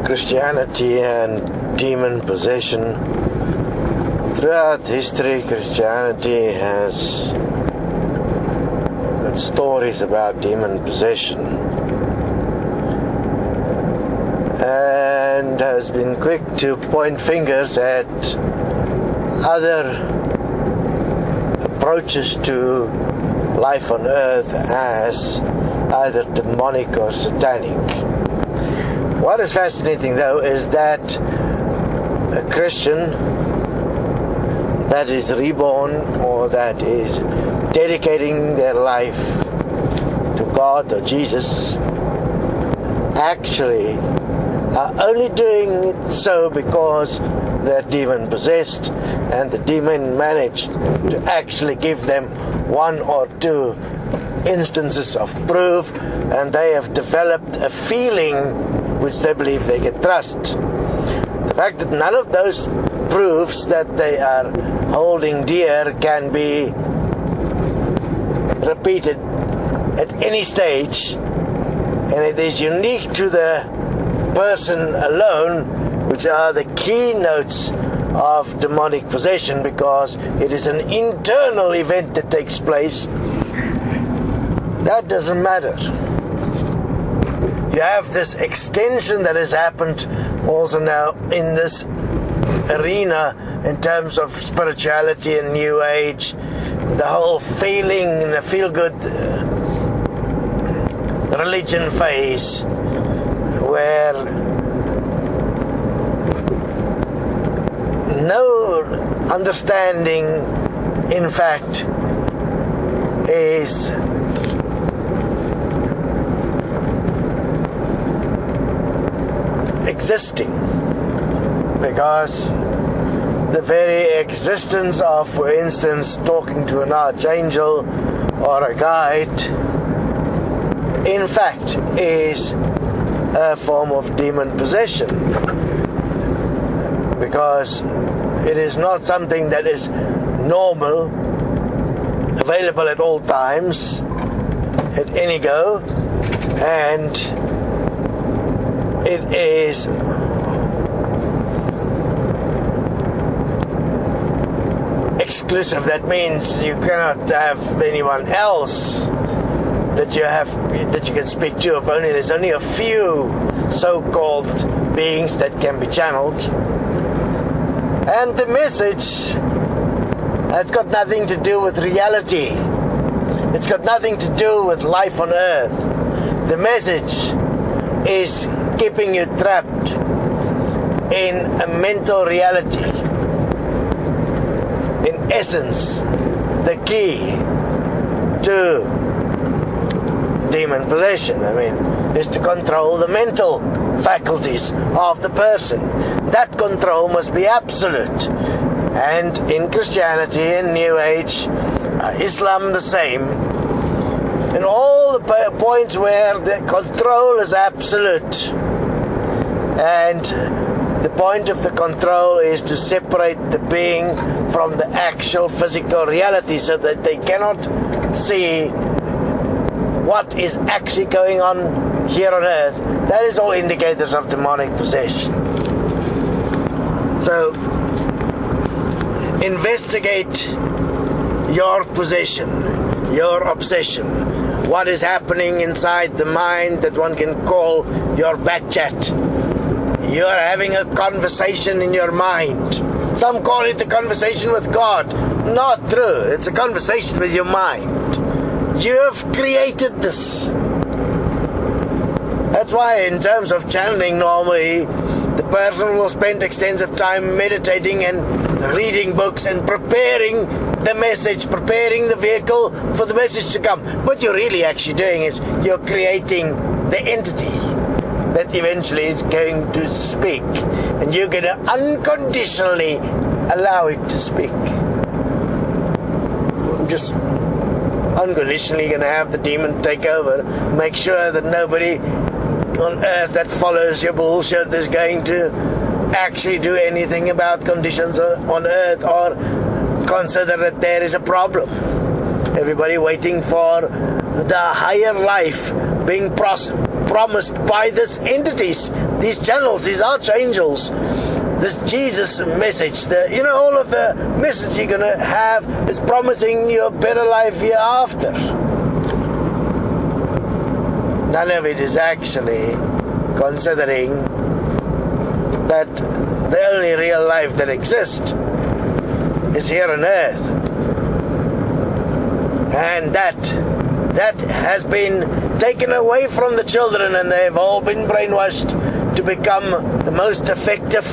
Christianity and demon possession. Throughout history, Christianity has got stories about demon possession and has been quick to point fingers at other approaches to life on earth as either demonic or satanic. What is fascinating though is that a Christian that is reborn or that is dedicating their life to God or Jesus actually are only doing it so because they're demon possessed, and the demon managed to actually give them one or two instances of proof, and they have developed a feeling which they believe they can trust. The fact that none of those proofs that they are holding dear can be repeated at any stage, and it is unique to the person alone, which are the keynotes of demonic possession, because it is an internal event that takes place. That doesn't matter. You have this extension that has happened also now in this arena in terms of spirituality and New Age, the whole feeling and the feel-good religion phase, where no understanding, in fact, is existing, because the very existence of, for instance, talking to an archangel or a guide, in fact, is a form of demon possession, because it is not something that is normal, available at all times, at any go, and it is exclusive. That means you cannot have anyone else that you can speak to. There's only a few so-called beings that can be channeled, and the message has got nothing to do with reality. It's got nothing to do with life on earth. The message is keeping you trapped in a mental reality. In essence, the key to demon possession, is to control the mental faculties of the person. That control must be absolute. And in Christianity and New Age, Islam the same, in all the points where the control is absolute, and the point of the control is to separate the being from the actual physical reality, so that they cannot see what is actually going on here on earth. That is all indicators of demonic possession. So, investigate your possession, your obsession. What is happening inside the mind that one can call your back chat. You are having a conversation in your mind. Some call it a conversation with God. Not true. It's a conversation with your mind. You have created this. That's why in terms of channeling, normally the person will spend extensive time meditating and reading books and preparing the message, preparing the vehicle for the message to come. What you're really actually doing is you're creating the entity that eventually is going to speak, and you're going to unconditionally allow it to speak. Just unconditionally going to have the demon take over. Make sure that nobody on earth that follows your bullshit is going to actually do anything about conditions on earth or consider that there is a problem. Everybody waiting for the higher life being promised by these entities these channels, these archangels, this Jesus message, all of the message you're going to have is promising you a better life hereafter. None of it is actually considering that the only real life that exists is here on earth. And that has been taken away from the children, and they've all been brainwashed to become the most effective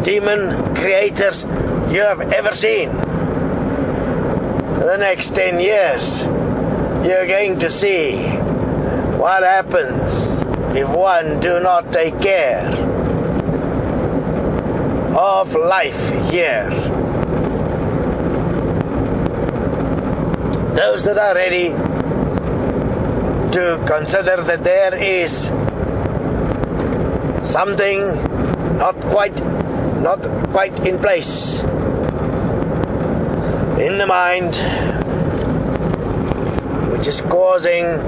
demon creators you have ever seen. For the next 10 years, you're going to see what happens if one do not take care of life here. Those that are ready to consider that there is something not quite in place in the mind, which is causing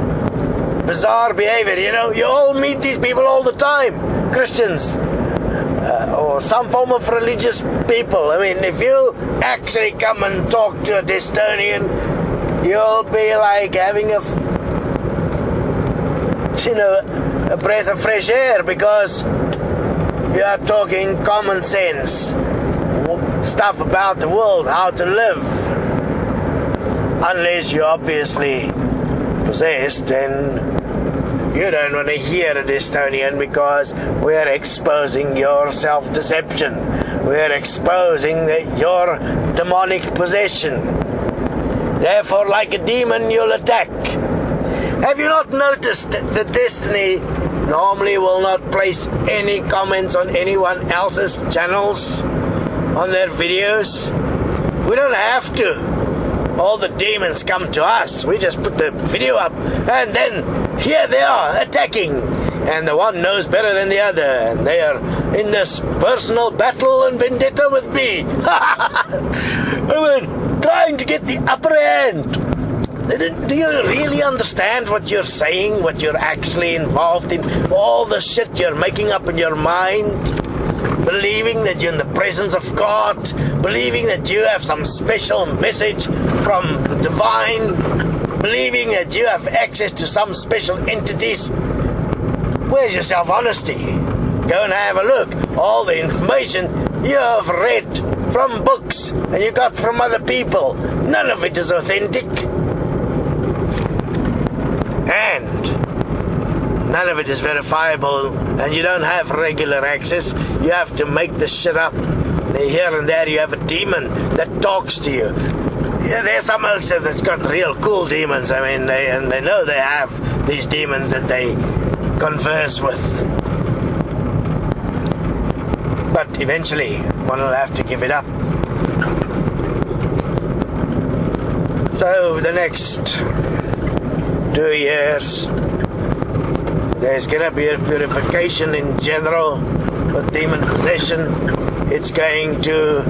bizarre behavior. You all meet these people all the time, Christians, or some form of religious people. I mean, if you actually come and talk to a Destonian, you'll be like having a breath of fresh air, because you are talking common sense stuff about the world, how to live. Unless you're obviously possessed, and you don't want to hear a Destonian, because we're exposing your self-deception. We're exposing your demonic possession. Therefore, like a demon, you'll attack. Have you not noticed that Destiny normally will not place any comments on anyone else's channels, on their videos? We don't have to. All the demons come to us. We just put the video up, and then here they are attacking. And the one knows better than the other, and they are in this personal battle and vendetta with me. I mean, trying to get the upper hand. Do you really understand what you're saying, what you're actually involved in? All the shit you're making up in your mind? Believing that you're in the presence of God? Believing that you have some special message from the divine? Believing that you have access to some special entities? Where's your self-honesty? Go and have a look. All the information you have read from books and you got from other people, none of it is authentic. And none of it is verifiable, and you don't have regular access. You have to make this shit up. Here and there you have a demon that talks to you. Yeah, there's some folks that's got real cool demons. I mean, they know they have these demons that they converse with. But eventually, one will have to give it up. So the next 2 years, there's going to be a purification in general with demon possession. It's going to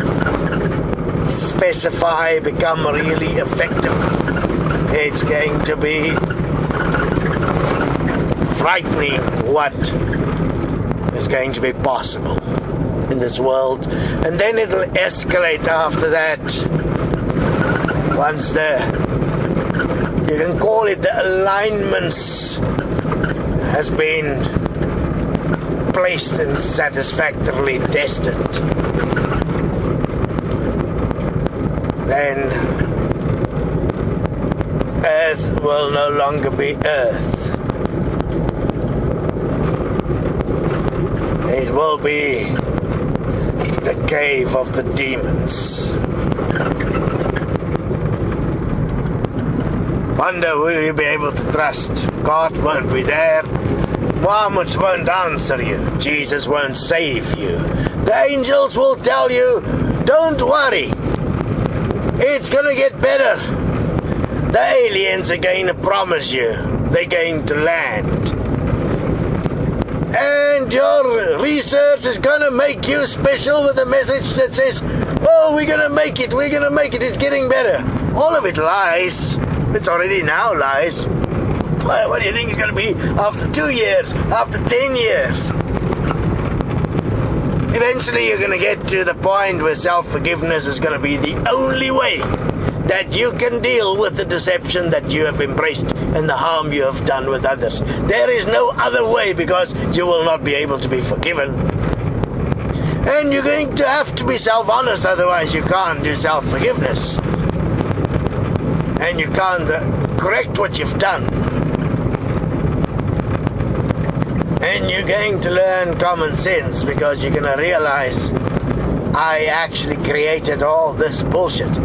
specify, become really effective. It's going to be frightening what is going to be possible in this world. And then it'll escalate after that. Once you can call it the alignments has been placed and satisfactorily tested, then Earth will no longer be Earth. It will be the cave of the demons. Wonder, will you be able to trust? God won't be there. Muhammad won't answer you. Jesus won't save you. The angels will tell you, don't worry. It's gonna get better. The aliens are going to promise you they're going to land. And your research is gonna make you special with a message that says, oh, we're gonna make it, it's getting better. All of it lies. It's already now lies. What do you think it's going to be after 2 years, after 10 years? Eventually you're going to get to the point where self-forgiveness is going to be the only way that you can deal with the deception that you have embraced and the harm you have done with others. There is no other way, because you will not be able to be forgiven. And you're going to have to be self-honest, otherwise you can't do self-forgiveness. And you can't correct what you've done. And you're going to learn common sense, because you're going to realize I actually created all this bullshit.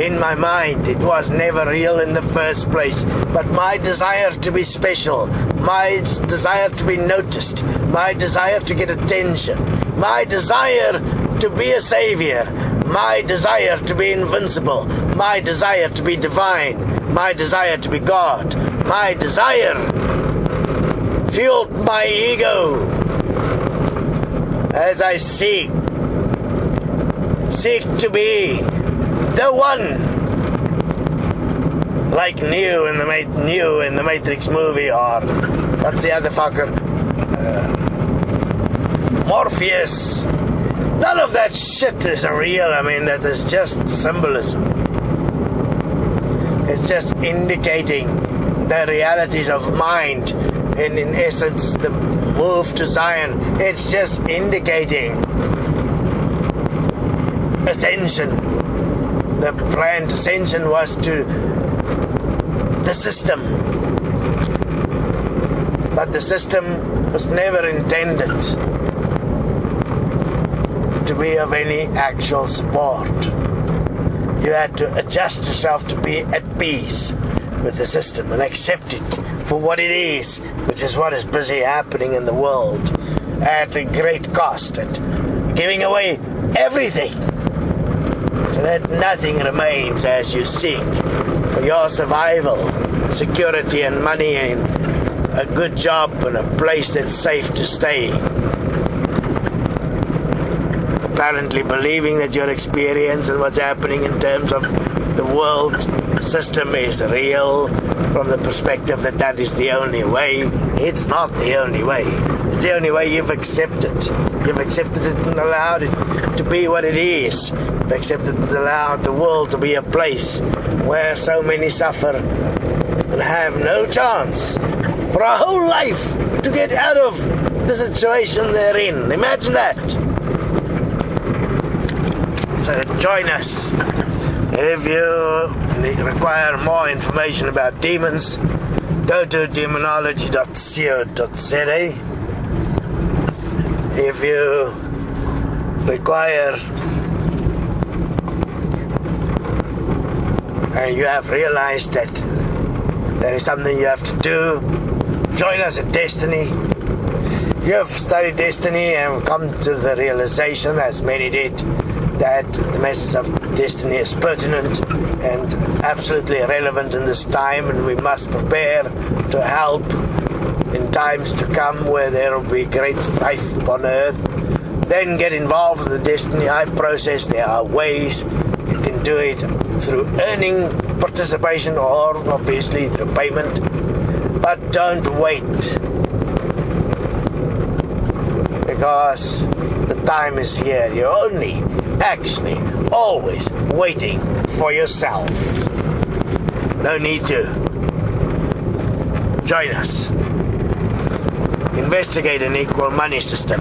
In my mind, it was never real in the first place, but my desire to be special, my desire to be noticed, my desire to get attention, my desire to be a savior, my desire to be invincible, my desire to be divine, my desire to be God, my desire fueled my ego as I seek to be the one, like Neo in the Matrix movie, or what's the other fucker? Morpheus. None of that shit is real. I mean, that is just symbolism. It's just indicating the realities of mind, and in essence, the move to Zion. It's just indicating ascension. The planned ascension was to the system, but the system was never intended to be of any actual support. You had to adjust yourself to be at peace with the system and accept it for what it is, which is what is busy happening in the world at a great cost, at giving away everything, so that nothing remains as you seek for your survival, security and money and a good job and a place that's safe to stay. Apparently believing that your experience and what's happening in terms of the world system is real, from the perspective that that is the only way. It's not the only way. It's the only way you've accepted. You've accepted it and allowed it to be what it is. You've accepted and allowed the world to be a place where so many suffer and have no chance for a whole life to get out of the situation they're in. Imagine that. So join us. If you require more information about demons, go to demonology.co.za. If you require and you have realized that there is something you have to do, join us at Destiny. You have studied Destiny and come to the realization, as many did, that the message of Destiny is pertinent and absolutely relevant in this time, and we must prepare to help in times to come where there will be great strife upon earth. Then get involved with the Destiny process. There are ways you can do it through earning participation or obviously through payment, but don't wait, because the time is here. You're only actually always waiting for yourself. No need to. Join us. Investigate an equal money system,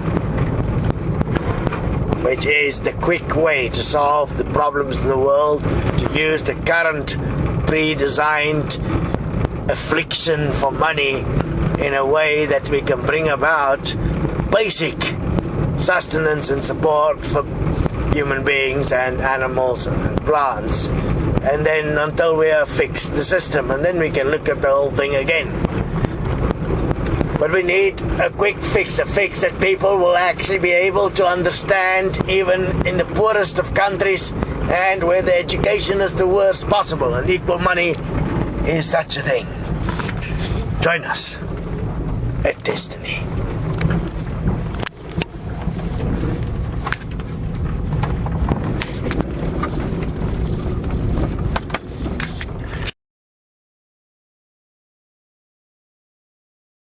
which is the quick way to solve the problems in the world, to use the current pre-designed affliction for money in a way that we can bring about basic sustenance and support for human beings and animals and plants, and then until we have fixed the system, and then we can look at the whole thing again. But we need a quick fix, a fix that people will actually be able to understand, even in the poorest of countries and where the education is the worst possible, and equal money is such a thing. Join us at Destiny.